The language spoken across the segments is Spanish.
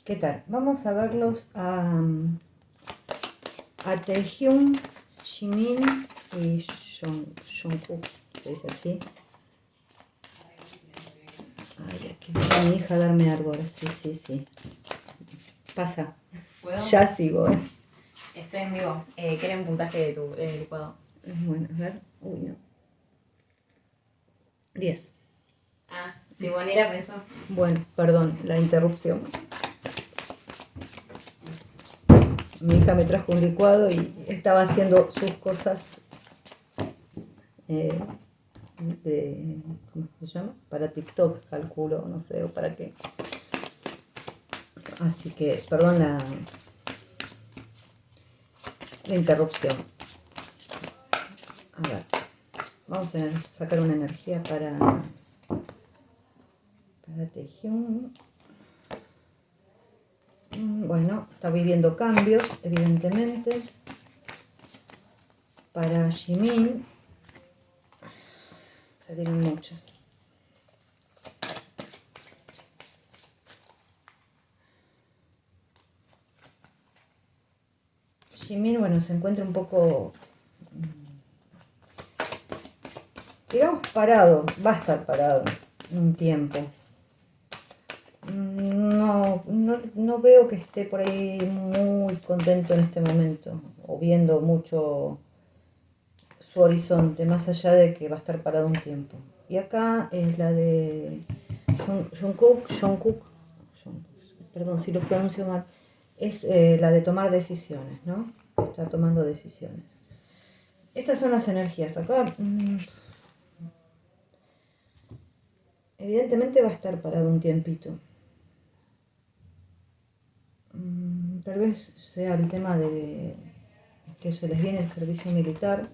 ¿Qué tal? Vamos a verlos a Taehyung, Jimin y Jungkook, se dice así. Ay, aquí viene mi hija a darme algo ahora. Sí. Pasa. ¿Puedo? Ya sigo, Estoy en vivo. ¿Quieren puntaje de tu licuado? Bueno, a ver. Uy, no. 10. Ah, limonera pensó. Bueno, perdón, la interrupción. Mi hija me trajo un licuado y estaba haciendo sus cosas ¿cómo se llama? Para TikTok, calculo, no sé, o para qué. Así que, perdón la interrupción. A ver, vamos a sacar una energía para Taehyung. Bueno, está viviendo cambios, evidentemente. Para Jimin, salieron muchas. Jimin, bueno, se encuentra un poco, digamos, parado, va a estar parado un tiempo. No veo que esté por ahí muy contento en este momento, o viendo mucho su horizonte, más allá de que va a estar parado un tiempo. Y acá es la de Jungkook, perdón si lo pronuncio mal, es la de tomar decisiones, ¿no? Está tomando decisiones. Estas son las energías. Acá, evidentemente va a estar parado un tiempito. Tal vez sea el tema de que se les viene el servicio militar,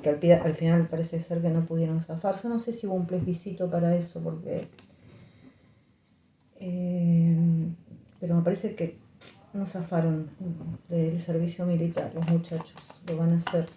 que al final parece ser que no pudieron zafar. Yo no sé si hubo un plebiscito para eso, porque pero me parece que no zafaron del servicio militar los muchachos, lo van a hacer.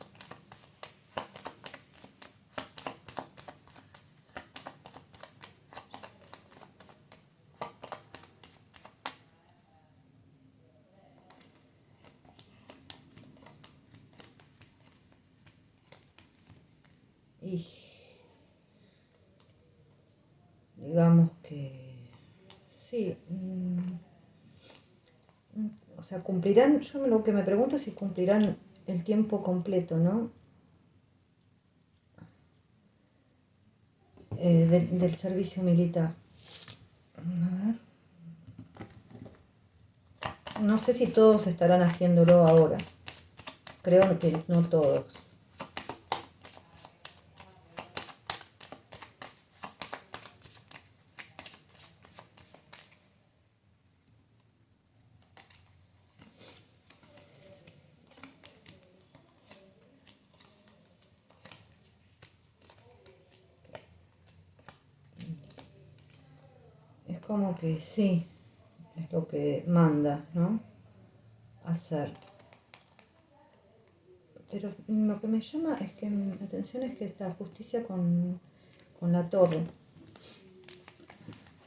Y digamos que sí, o sea, cumplirán, yo lo que me pregunto es si cumplirán el tiempo completo, ¿no? Del servicio militar. A ver. No sé si todos estarán haciéndolo ahora. Creo que no todos. Es como que sí, es lo que manda, ¿no? Hacer. Pero lo que me llama es que la atención es que la justicia con la torre.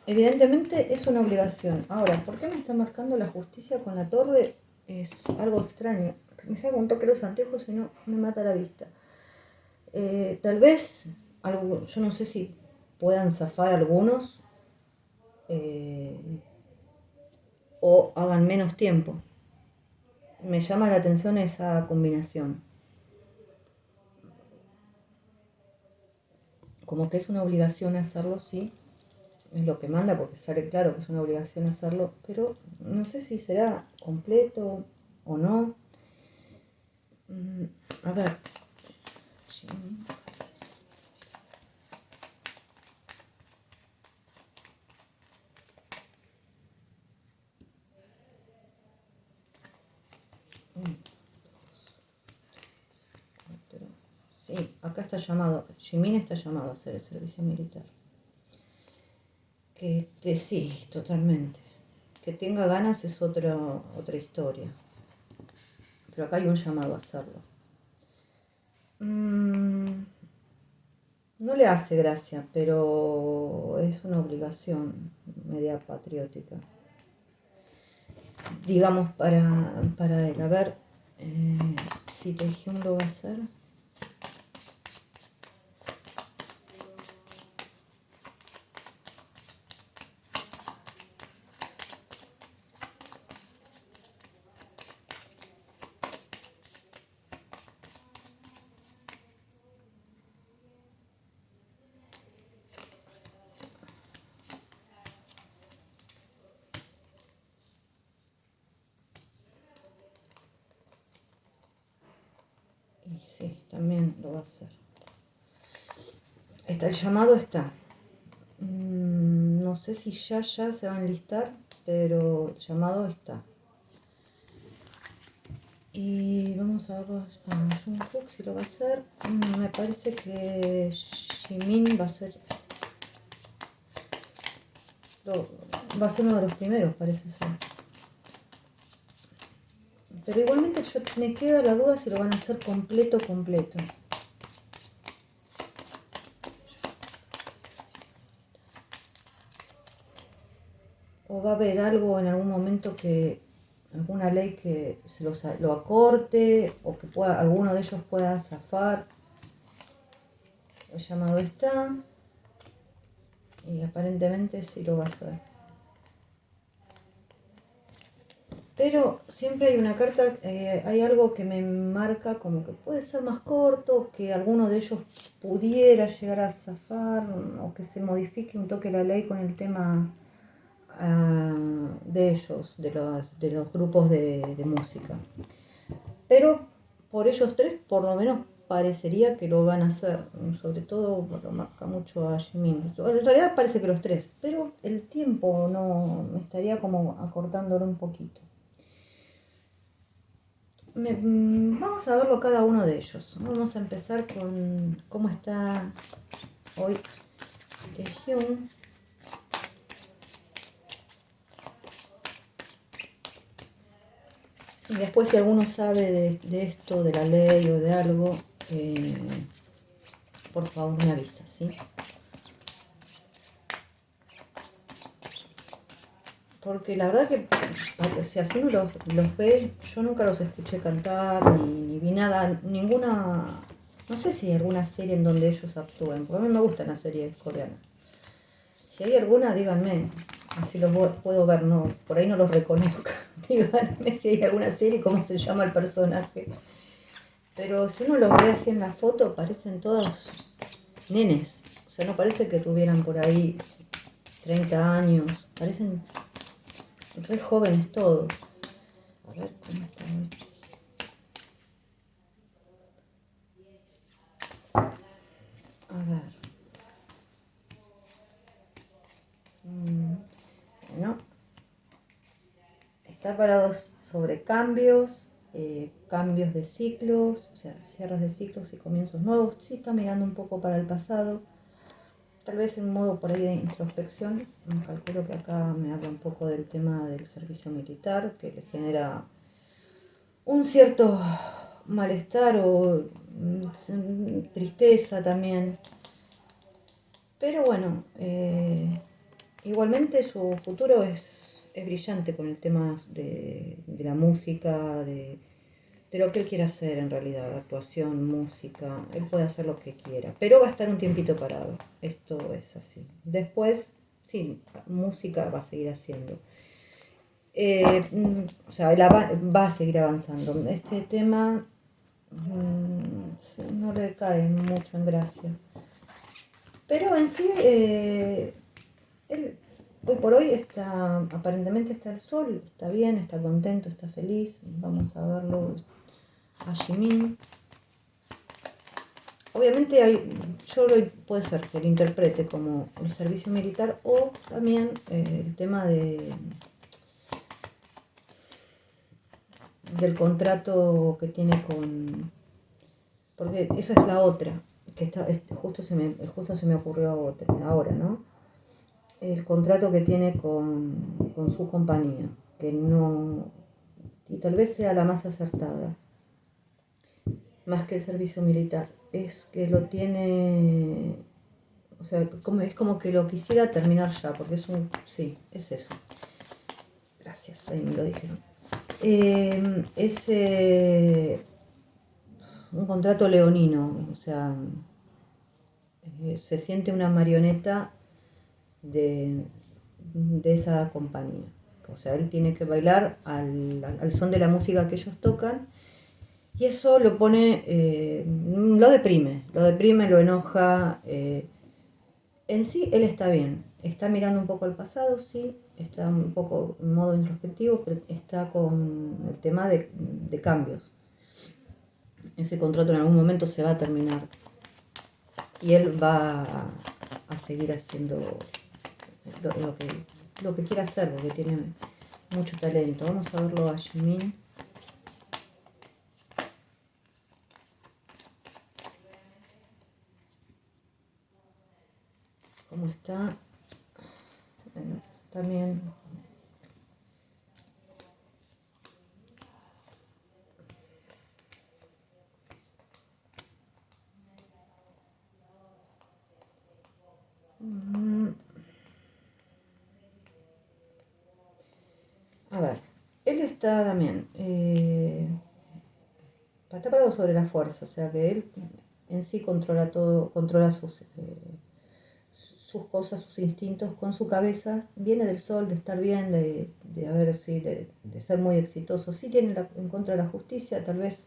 Evidentemente es una obligación. Ahora, ¿por qué me está marcando la justicia con la torre? Es algo extraño. Me saco un toque los anteojos y no me mata la vista. Tal vez, yo no sé si puedan zafar algunos o hagan menos tiempo. Me llama la atención esa combinación. Como que es una obligación hacerlo, sí, es lo que manda porque sale claro que es una obligación hacerlo, pero no sé si será completo o no. A ver. Sí, acá está llamado, Jimin está llamado a hacer el servicio militar. Sí, totalmente. Que tenga ganas es otra historia. Pero acá hay un llamado a hacerlo. No le hace gracia, pero es una obligación media patriótica. digamos, para él. A ver si Taehyung lo va a hacer. Y sí, también lo va a hacer. El llamado está. No sé si ya se va a enlistar, pero el llamado está. Y vamos a ver a Jungkook si lo va a hacer. Me parece que Jimin va a ser uno de los primeros, parece ser. Pero igualmente me queda la duda si lo van a hacer completo. O va a haber algo en algún momento alguna ley que lo acorte o que alguno de ellos pueda zafar. El llamado está y aparentemente sí lo va a hacer. Pero siempre hay una carta, hay algo que me marca como que puede ser más corto, que alguno de ellos pudiera llegar a zafar o que se modifique un toque la ley con el tema de ellos, de los grupos de música. Pero por ellos tres, por lo menos parecería que lo van a hacer. Sobre todo lo marca mucho a Jimin. En realidad parece que los tres, pero el tiempo no me estaría como acortándolo un poquito. Vamos a verlo cada uno de ellos. Vamos a empezar con cómo está hoy Taehyung. Y después si alguno sabe de esto, de la ley o de algo, por favor me avisa, ¿sí? Porque la verdad que, si así uno los ve, yo nunca los escuché cantar, ni vi nada, ninguna, no sé si hay alguna serie en donde ellos actúen, porque a mí me gustan las series coreanas. Si hay alguna, díganme, así los puedo ver, no, por ahí no los reconozco. Díganme si hay alguna serie, cómo se llama el personaje. Pero si uno los ve así en la foto, parecen todos nenes. O sea, no parece que tuvieran por ahí 30 años. Parecen re jóvenes todos. A ver cómo está hoy. A ver. Bueno. Está parado sobre cambios, cambios de ciclos, o sea, cierres de ciclos y comienzos nuevos. Sí está mirando un poco para el pasado. Tal vez en modo por ahí de introspección. Calculo que acá me habla un poco del tema del servicio militar, que le genera un cierto malestar o tristeza también. Pero bueno, igualmente su futuro es brillante con el tema de la música, de lo que él quiera hacer en realidad, actuación, música, él puede hacer lo que quiera, pero va a estar un tiempito parado, esto es así. Después, sí, música va a seguir haciendo. O sea, él va a seguir avanzando. Este tema no le cae mucho en gracia. Pero en sí, él hoy por hoy aparentemente está el sol, está bien, está contento, está feliz. Vamos a verlo a Jimin. Obviamente puede ser que lo interprete como el servicio militar o también el tema del contrato que tiene porque eso es la otra, que justo se me ocurrió ahora, ¿no? El contrato que tiene con su compañía, que no, y tal vez sea la más acertada, más que el servicio militar, es que lo tiene, o sea, es como que lo quisiera terminar ya, porque sí, es eso. Gracias, ahí me lo dijeron. Es un contrato leonino, o sea, se siente una marioneta de esa compañía. O sea, él tiene que bailar al son de la música que ellos tocan y eso lo pone, lo deprime, lo enoja. En sí, él está bien, está mirando un poco al pasado, sí, está un poco en modo introspectivo, pero está con el tema de cambios. Ese contrato en algún momento se va a terminar y él va a seguir haciendo lo que, lo que quiere hacer, porque tiene mucho talento. Vamos a verlo a Jimin. ¿Cómo está? Bueno, también. A ver, él está también. Está parado sobre la fuerza, o sea que él en sí controla todo, controla sus cosas, sus instintos con su cabeza. Viene del sol, de estar bien, de haber, sí, de ser muy exitoso. Sí tiene en contra de la justicia, tal vez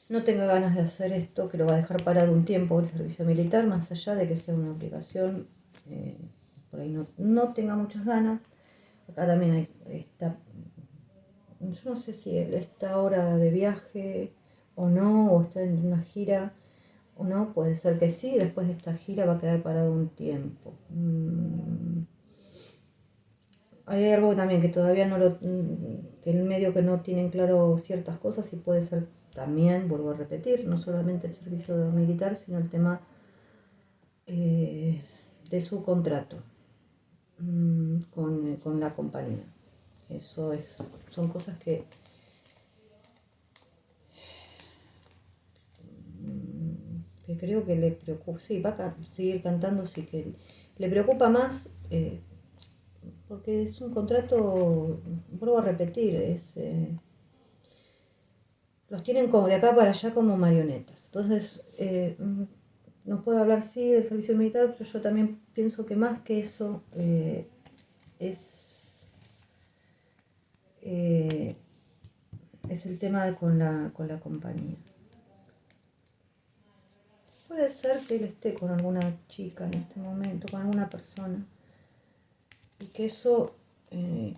no tenga ganas de hacer esto, que lo va a dejar parado un tiempo el servicio militar, más allá de que sea una obligación, por ahí no tenga muchas ganas. Acá también está, yo no sé si él está ahora de viaje o no, o está en una gira o no, puede ser que sí, después de esta gira va a quedar parado un tiempo. Hay algo también que todavía que el medio que no tienen claro ciertas cosas y puede ser también, vuelvo a repetir, no solamente el servicio militar, sino el tema de su contrato con la compañía. Eso son cosas que creo que le preocupa. Sí, va a seguir cantando, sí que le preocupa más. Porque es un contrato, vuelvo a repetir, los tienen como de acá para allá como marionetas. Entonces, nos puede hablar sí del servicio militar, pero yo también pienso que más que eso es, eh, es el tema con la compañía. Puede ser que él esté con alguna chica en este momento, con alguna persona, y que eso, el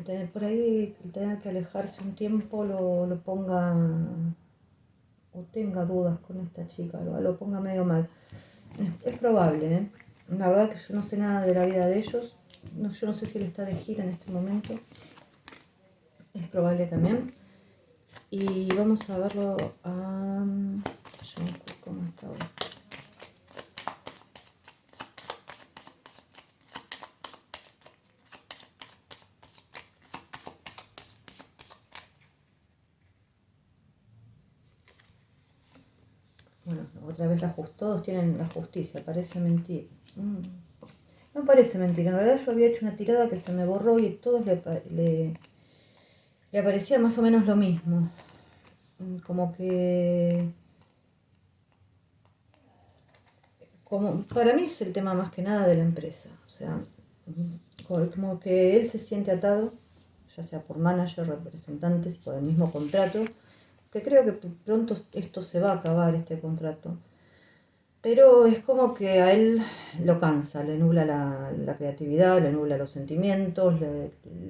tener por ahí, el tener que alejarse un tiempo lo ponga o tenga dudas con esta chica, lo ponga medio mal. Es probable, ¿eh? La verdad que yo no sé nada de la vida de ellos. No, yo no sé si él está de gira en este momento. Es probable también. Y vamos a verlo a Jungkook, cómo está ahora. Bueno, otra vez todos tienen la justicia, parece mentir. No parece mentira, en realidad yo había hecho una tirada que se me borró y todos le aparecía más o menos lo mismo. Como que... para mí es el tema más que nada de la empresa. O sea, como que él se siente atado, ya sea por manager, representantes y por el mismo contrato, que creo que pronto esto se va a acabar, este contrato. Pero es como que a él lo cansa, le nubla la creatividad, le nubla los sentimientos,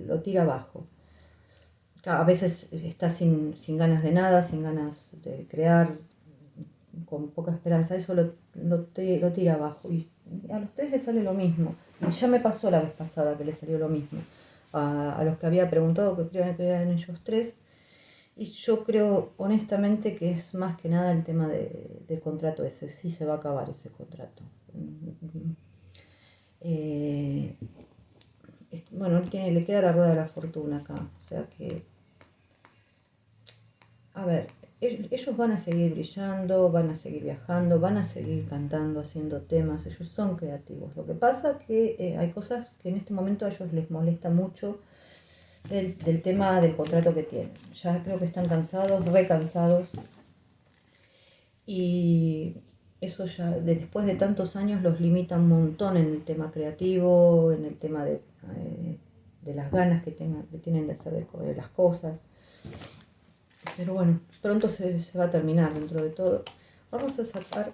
lo tira abajo. A veces está sin ganas de nada, sin ganas de crear, con poca esperanza, eso lo tira abajo. Y a los tres les sale lo mismo. Y ya me pasó la vez pasada que les salió lo mismo. A los que había preguntado, que creían que eran ellos tres. Y yo creo honestamente que es más que nada el tema del contrato ese. Sí se va a acabar ese contrato. Bueno, le queda la rueda de la fortuna acá. O sea que, a ver, ellos van a seguir brillando, van a seguir viajando, van a seguir cantando, haciendo temas, ellos son creativos. Lo que pasa que hay cosas que en este momento a ellos les molesta mucho del tema del contrato que tienen. Ya creo que están cansados, recansados, y eso ya después de tantos años los limita un montón en el tema creativo, en el tema de las ganas que tienen de hacer de las cosas. Pero bueno, pronto se va a terminar dentro de todo. Vamos a sacar...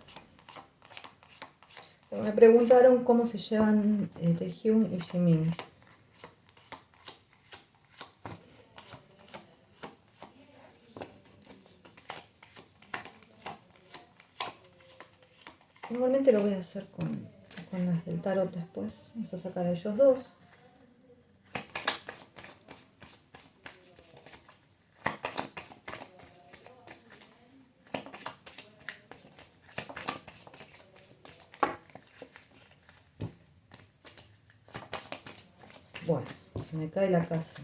Me preguntaron cómo se llevan Taehyung y Jimin. Igualmente lo voy a hacer con las del tarot después. Vamos a sacar a ellos dos. Bueno, se me cae la casa.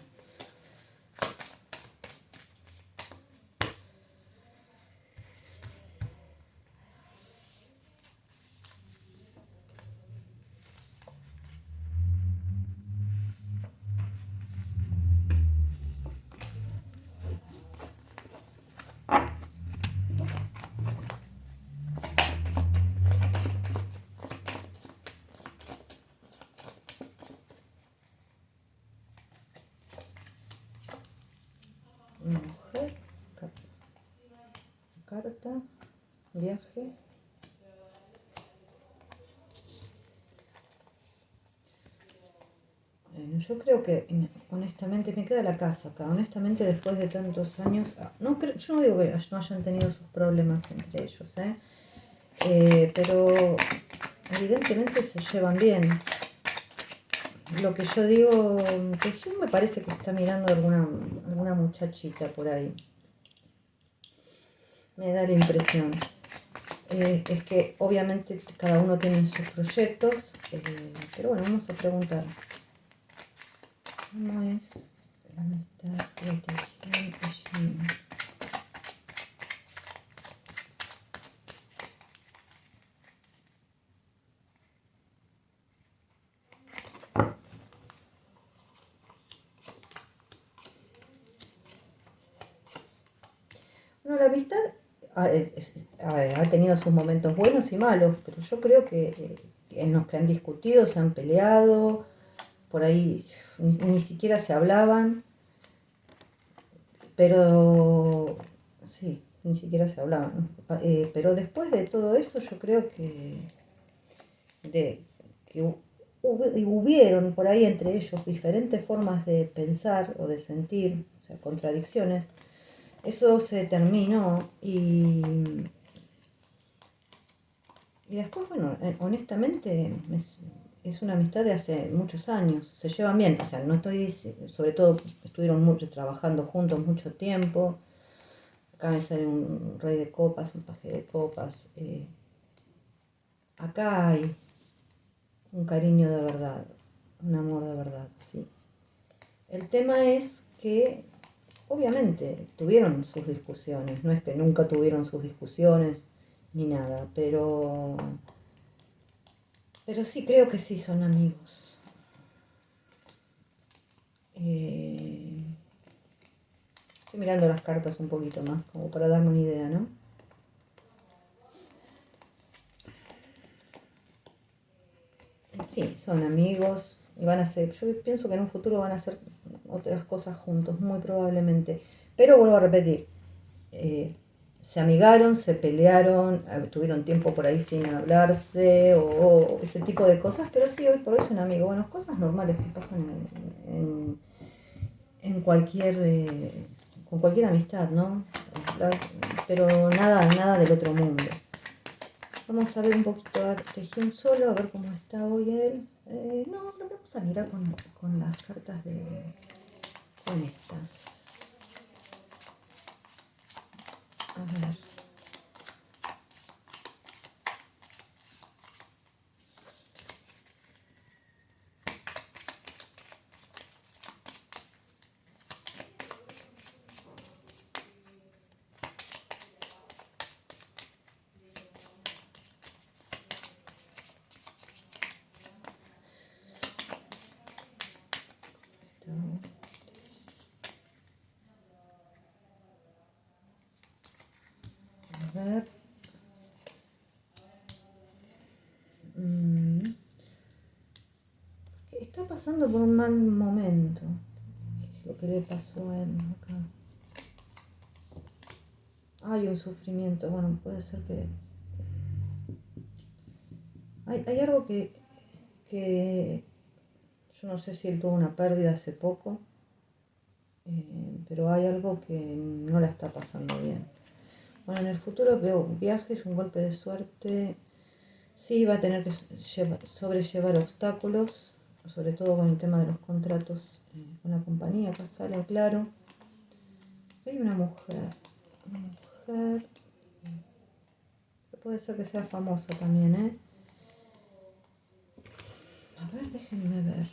Mujer, carta, viaje. Yo creo que honestamente me queda la casa acá. Honestamente, después de tantos años, no, yo no digo que no hayan tenido sus problemas entre ellos, pero evidentemente se llevan bien. Lo que yo digo, que Hyun me parece que está mirando alguna muchachita por ahí. Me da la impresión. Es que obviamente cada uno tiene sus proyectos, pero bueno, vamos a preguntar. ¿Cómo es la amistad de Taehyung y Jimin? Bueno, la amistad ha tenido sus momentos buenos y malos, pero yo creo que en los que han discutido, se han peleado, por ahí ni siquiera se hablaban, pero sí, ni siquiera se hablaban. Pero después de todo eso yo creo que hubieron por ahí entre ellos diferentes formas de pensar o de sentir, o sea, contradicciones. Eso se terminó y después, bueno, honestamente es una amistad de hace muchos años, se llevan bien, o sea, no estoy, sobre todo estuvieron trabajando juntos mucho tiempo. Acá me sale un rey de copas, un paje de copas. Acá hay un cariño de verdad, un amor de verdad, sí. El tema es que obviamente tuvieron sus discusiones, no es que nunca tuvieron sus discusiones ni nada, pero sí creo que sí son amigos. Estoy mirando las cartas un poquito más, como para darme una idea, ¿no? Sí, son amigos y van a ser, yo pienso que en un futuro van a hacer otras cosas juntos, muy probablemente. Pero vuelvo a repetir, se amigaron, se pelearon, tuvieron tiempo por ahí sin hablarse o ese tipo de cosas, pero sí, hoy por hoy son amigos. Bueno, cosas normales que pasan en cualquier, con cualquier amistad, ¿no? Pero nada del otro mundo. Vamos a ver un poquito a Taehyung solo, a ver cómo está hoy él. No, lo vamos a mirar con las cartas con estas. A ver. está pasando por un mal momento. ¿Qué es lo que le pasó a él acá? Hay un sufrimiento, bueno, puede ser que... Hay algo que yo no sé si él tuvo una pérdida hace poco, pero hay algo que no la está pasando bien. Bueno, en el futuro veo viajes, un golpe de suerte. Sí, va a tener que sobrellevar obstáculos, sobre todo con el tema de los contratos con la compañía, acá sale claro. Hay una mujer que puede ser que sea famosa también, ¿eh? A ver, déjenme ver.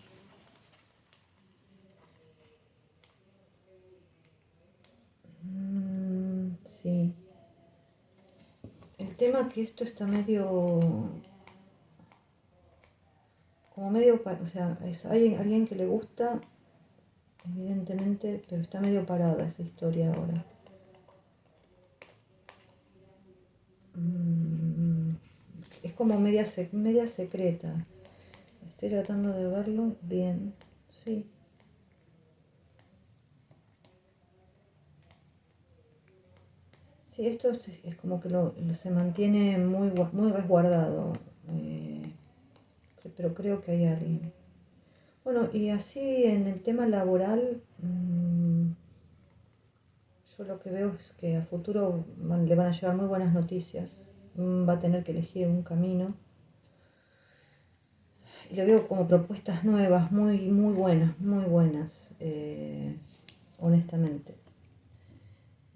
Sí. El tema es que esto está medio... como medio... o sea, es alguien que le gusta, evidentemente, pero está medio parada esa historia ahora. Es como media secreta. Estoy tratando de verlo bien. Sí. Sí, esto es como que se mantiene muy resguardado. Pero creo que hay alguien. Bueno, y así en el tema laboral, yo lo que veo es que a futuro le van a llegar muy buenas noticias. Va a tener que elegir un camino. Y le veo como propuestas nuevas, muy buenas, honestamente.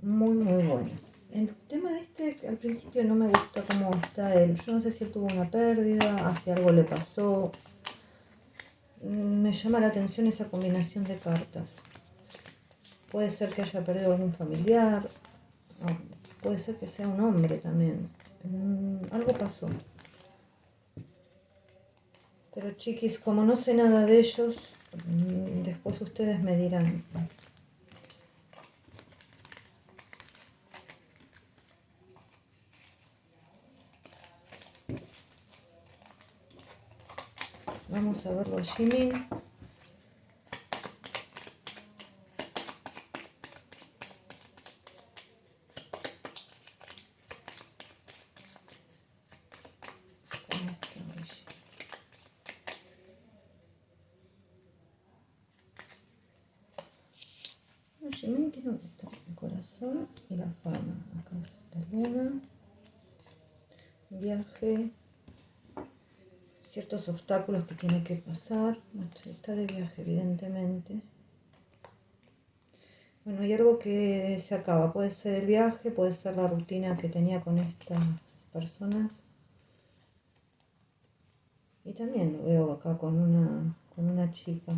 Muy buenas. El tema este, al principio no me gusta cómo está él. Yo no sé si él tuvo una pérdida, hace algo le pasó. Me llama la atención esa combinación de cartas. Puede ser que haya perdido algún familiar. Puede ser que sea un hombre también. Algo pasó. Pero chiquis, como no sé nada de ellos, después ustedes me dirán. Vamos a verlo, Jimin. Jimin tiene el corazón y la fama. Acá está la luna. Viaje. Ciertos obstáculos que tiene que pasar. Está de viaje, evidentemente. Bueno, hay algo que se acaba. Puede ser el viaje, puede ser la rutina que tenía con estas personas. Y también lo veo acá con una chica.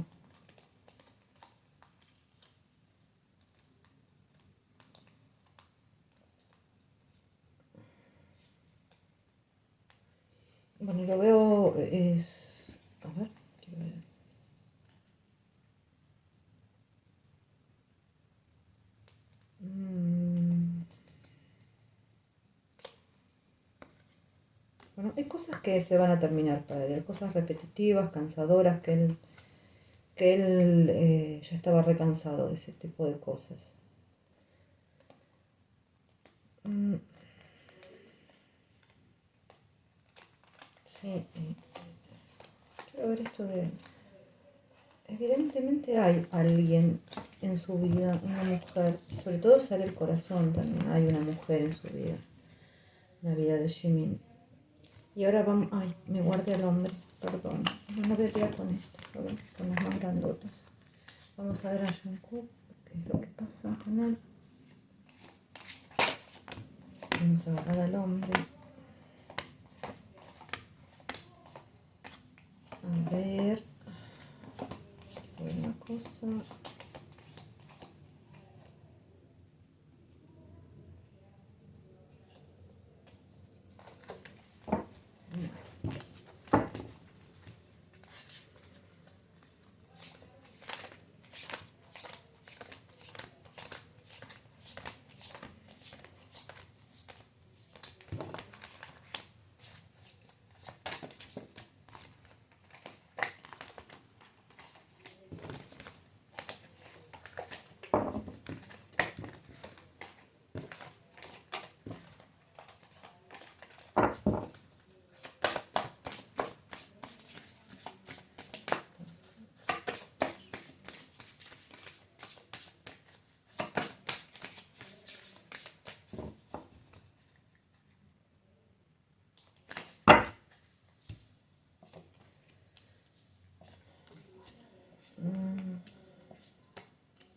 Bueno, y lo veo es... A ver, quiero ver. Bueno, hay cosas que se van a terminar para él, cosas repetitivas, cansadoras, que él ya estaba recansado de ese tipo de cosas. Sí, quiero ver esto de... Evidentemente hay alguien en su vida, una mujer, sobre todo sale el corazón también, hay una mujer en su vida, la vida de Jimin. Y ahora vamos, ay, me guardé al hombre, perdón, no voy a tirar con estas, a ver, con las más grandotas. Vamos a ver a Jungkook, qué es lo que pasa con él. Vamos a agarrar al hombre. A ver, una cosa.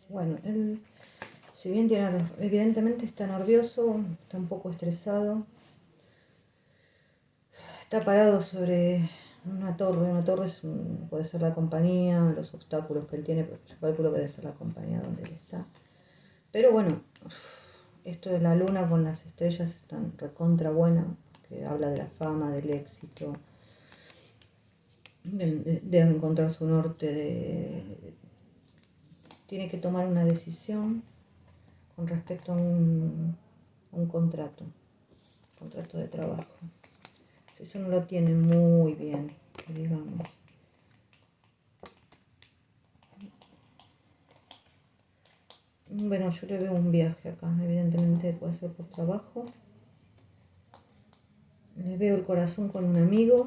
Bueno, él, si bien evidentemente está nervioso, está un poco estresado, está parado sobre una torre. Una torre puede ser la compañía, los obstáculos que él tiene, pero yo calculo que debe ser la compañía donde él está. Pero bueno, esto de la luna con las estrellas es tan recontra buena, que habla de la fama, del éxito, de encontrar su norte, tiene que tomar una decisión con respecto a un contrato de trabajo. Si eso no lo tiene muy bien, digamos. Bueno, yo le veo un viaje acá, evidentemente puede ser por trabajo. Le veo el corazón con un amigo.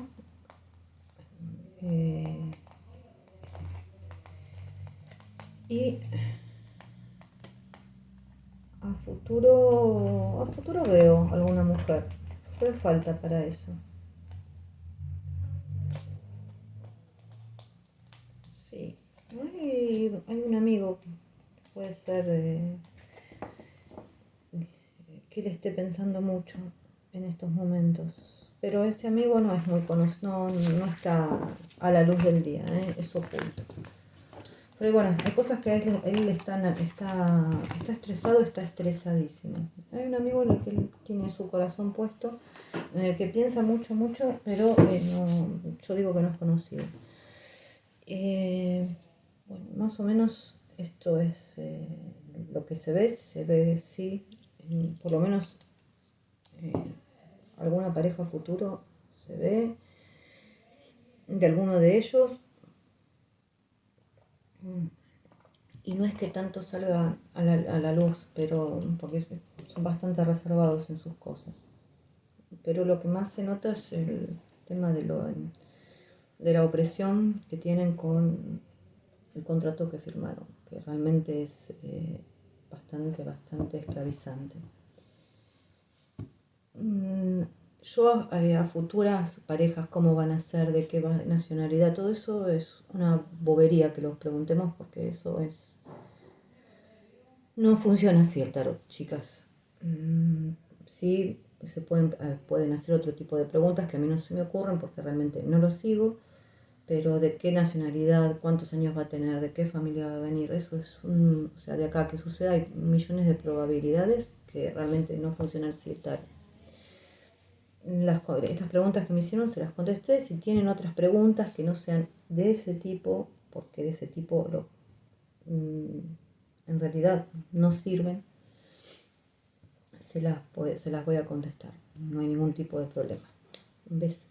Y a futuro veo alguna mujer, pero falta para eso. Sí, hay un amigo que puede ser que él esté pensando mucho en estos momentos, pero ese amigo no es muy conocido, no está a la luz del día, es oculto. Pero bueno, hay cosas que él está estresado, está estresadísimo. Hay un amigo en el que él tiene su corazón puesto, en el que piensa mucho, mucho, pero no, yo digo que no es conocido. Bueno, más o menos esto es lo que se ve sí, por lo menos eh, alguna pareja futuro se ve, de alguno de ellos. Y no es que tanto salga a la luz, pero porque son bastante reservados en sus cosas. Pero lo que más se nota es el tema de la opresión que tienen con el contrato que firmaron, que realmente es bastante esclavizante. Yo a futuras parejas, cómo van a ser, de qué nacionalidad, todo eso es una bobería que los preguntemos, porque eso no funciona así el tarot, chicas. Sí, pueden hacer otro tipo de preguntas que a mí no se me ocurren porque realmente no lo sigo, pero de qué nacionalidad, cuántos años va a tener, de qué familia va a venir, eso es o sea, de acá que suceda hay millones de probabilidades que realmente no funciona así el tarot. Estas preguntas que me hicieron se las contesté. Si tienen otras preguntas que no sean de ese tipo, porque de ese tipo en realidad no sirven, se las voy a contestar. No hay ningún tipo de problema. Un beso.